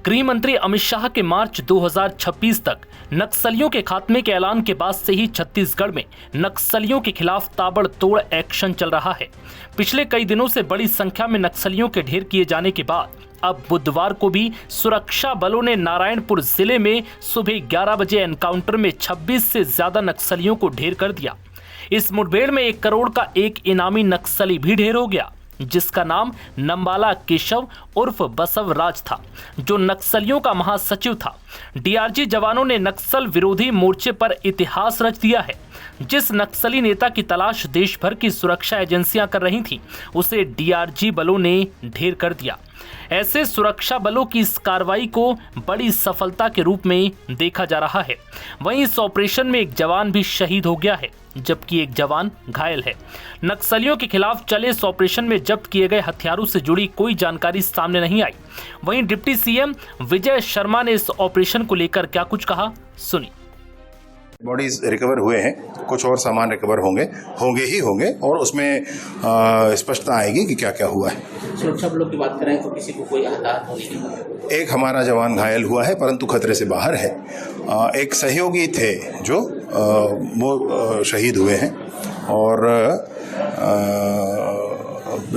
गृह मंत्री अमित शाह के मार्च 2026 तक नक्सलियों के खात्मे के ऐलान के बाद से ही छत्तीसगढ़ में नक्सलियों के खिलाफ ताबड़तोड़ एक्शन चल रहा है। पिछले कई दिनों से बड़ी संख्या में नक्सलियों के ढेर किए जाने के बाद अब बुधवार को भी सुरक्षा बलों ने नारायणपुर जिले में सुबह 11 बजे एनकाउंटर में 26 से ज्यादा नक्सलियों को ढेर कर दिया। इस मुठभेड़ में 1 करोड़ का एक इनामी नक्सली भी ढेर हो गया, जिसका नाम नंबाला केशव उर्फ बसव राज था, जो नक्सलियों का महासचिव था। डीआरजी जवानों ने नक्सल विरोधी मोर्चे पर इतिहास रच दिया है। जिस नक्सली नेता की तलाश देश भर की सुरक्षा एजेंसियां कर रही थीं, उसे डीआरजी बलों ने ढेर कर दिया। ऐसे सुरक्षा बलों की इस कार्रवाई को बड़ी सफलता के रूप में देखा जा रहा है। वहीं इस ऑपरेशन में एक जवान भी शहीद हो गया है, जबकि एक जवान घायल है। नक्सलियों के खिलाफ चले इस ऑपरेशन में जब्त किए गए हथियारों से जुड़ी कोई जानकारी सामने नहीं आई। वहीं डिप्टी सीएम विजय शर्मा ने इस ऑपरेशन को लेकर क्या कुछ कहा, सुनिए। बॉडीज रिकवर हुए हैं, कुछ और सामान रिकवर होंगे और उसमें स्पष्टता आएगी कि क्या क्या हुआ है। सुरक्षा बलों की बात करें तो किसी को कोई हताहत होने की? एक हमारा जवान घायल हुआ है, परंतु खतरे से बाहर है। एक सहयोगी थे जो वो शहीद हुए हैं और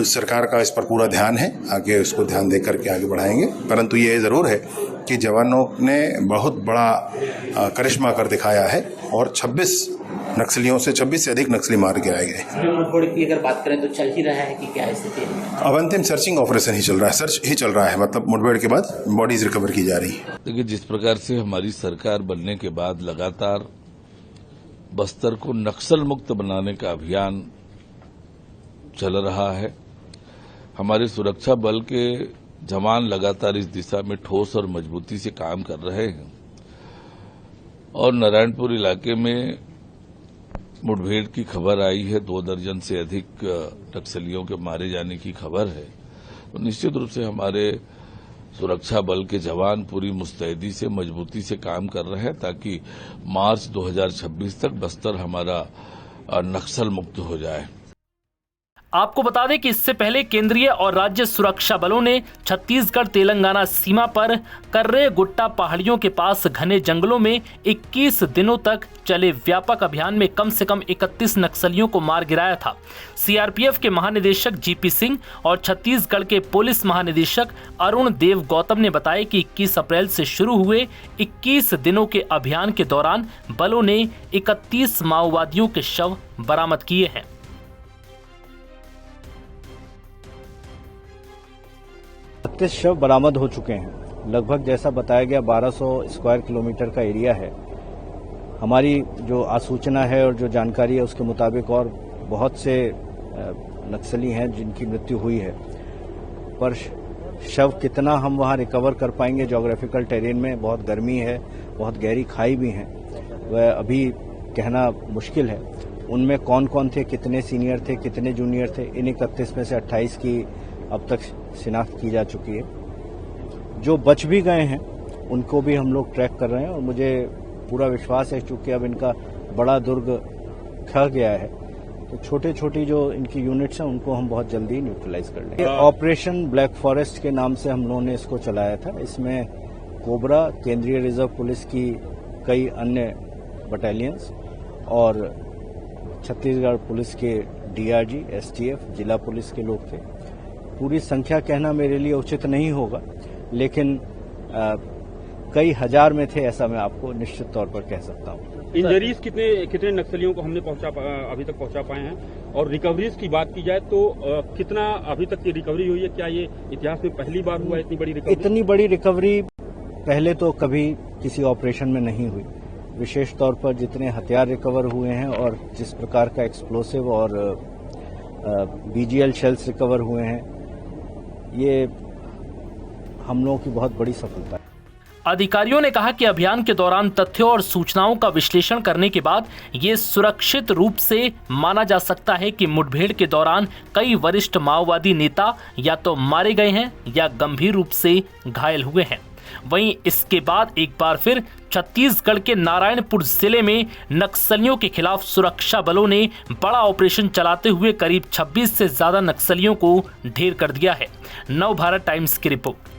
सरकार का इस पर पूरा ध्यान है। आगे उसको ध्यान दे करके आगे बढ़ाएंगे, परंतु ये ज़रूर है कि जवानों ने बहुत बड़ा करिश्मा कर दिखाया है और 26 नक्सलियों से 26 से अधिक नक्सली मार गिराए गए। मुठभेड़ की अगर बात करें तो चल ही रहा है कि क्या स्थिति है? अब अंतिम सर्चिंग ऑपरेशन ही चल रहा है, सर्च ही चल रहा है, मतलब मुठभेड़ के बाद बॉडीज रिकवर की जा रही है। देखिए, जिस प्रकार से हमारी सरकार बनने के बाद लगातार बस्तर को नक्सल मुक्त बनाने का अभियान चल रहा है, हमारे सुरक्षा बल के जवान लगातार इस दिशा में ठोस और मजबूती से काम कर रहे हैं और नारायणपुर इलाके में मुठभेड़ की खबर आई है। 2 दर्जन से अधिक नक्सलियों के मारे जाने की खबर है। तो निश्चित रूप से हमारे सुरक्षा बल के जवान पूरी मुस्तैदी से मजबूती से काम कर रहे हैं ताकि मार्च 2026 तक बस्तर हमारा नक्सल मुक्त हो जाए। आपको बता दें कि इससे पहले केंद्रीय और राज्य सुरक्षा बलों ने छत्तीसगढ़ तेलंगाना सीमा पर कर्रे गुट्टा पहाड़ियों के पास घने जंगलों में 21 दिनों तक चले व्यापक अभियान में कम से कम 31 नक्सलियों को मार गिराया था। सीआरपीएफ के महानिदेशक जीपी सिंह और छत्तीसगढ़ के पुलिस महानिदेशक अरुण देव गौतम ने बताया कि 21 अप्रैल से शुरू हुए 21 दिनों के अभियान के दौरान बलों ने 31 माओवादियों के शव बरामद किए हैं। शव बरामद हो चुके हैं। लगभग जैसा बताया गया 1200 स्क्वायर किलोमीटर का एरिया है। हमारी जो आसूचना है और जो जानकारी है उसके मुताबिक और बहुत से नक्सली हैं जिनकी मृत्यु हुई है, पर शव कितना हम वहां रिकवर कर पाएंगे, ज्योग्राफिकल टेरेन में बहुत गर्मी है, बहुत गहरी खाई भी है, वह अभी कहना मुश्किल है। उनमें कौन कौन थे, कितने सीनियर थे, कितने जूनियर थे, इन 31 में से 28 की अब तक शिनाख्त की जा चुकी है। जो बच भी गए हैं उनको भी हम लोग ट्रैक कर रहे हैं और मुझे पूरा विश्वास है, चूंकि अब इनका बड़ा दुर्ग खा गया है, तो छोटे छोटी जो इनकी यूनिट्स हैं उनको हम बहुत जल्दी न्यूट्रलाइज कर लेंगे। ऑपरेशन ब्लैक फॉरेस्ट के नाम से हम लोगों ने इसको चलाया था। इसमें कोबरा, केंद्रीय रिजर्व पुलिस की कई अन्य बटालियंस और छत्तीसगढ़ पुलिस के डीआरजी, एसटीएफ, जिला पुलिस के लोग थे। पूरी संख्या कहना मेरे लिए उचित नहीं होगा, लेकिन कई हजार में थे, ऐसा मैं आपको निश्चित तौर पर कह सकता हूँ। इंजरीज कितने नक्सलियों को हमने अभी तक पहुंचा पाए हैं, और रिकवरीज की बात की जाए तो कितना अभी तक की रिकवरी हुई है? क्या ये इतिहास में पहली बार हुआ है इतनी बड़ी रिकवरी? इतनी बड़ी रिकवरी पहले तो कभी किसी ऑपरेशन में नहीं हुई। विशेष तौर पर जितने हथियार रिकवर हुए हैं और जिस प्रकार का एक्सप्लोसिव और बीजीएल शेल्स रिकवर हुए हैं, ये हम लोगों की बहुत बड़ी सफलता है। अधिकारियों ने कहा कि अभियान के दौरान तथ्यों और सूचनाओं का विश्लेषण करने के बाद ये सुरक्षित रूप से माना जा सकता है कि मुठभेड़ के दौरान कई वरिष्ठ माओवादी नेता या तो मारे गए हैं या गंभीर रूप से घायल हुए हैं। वहीं इसके बाद एक बार फिर छत्तीसगढ़ के नारायणपुर जिले में नक्सलियों के खिलाफ सुरक्षा बलों ने बड़ा ऑपरेशन चलाते हुए करीब 26 से ज्यादा नक्सलियों को ढेर कर दिया है। नव भारत टाइम्स की रिपोर्ट।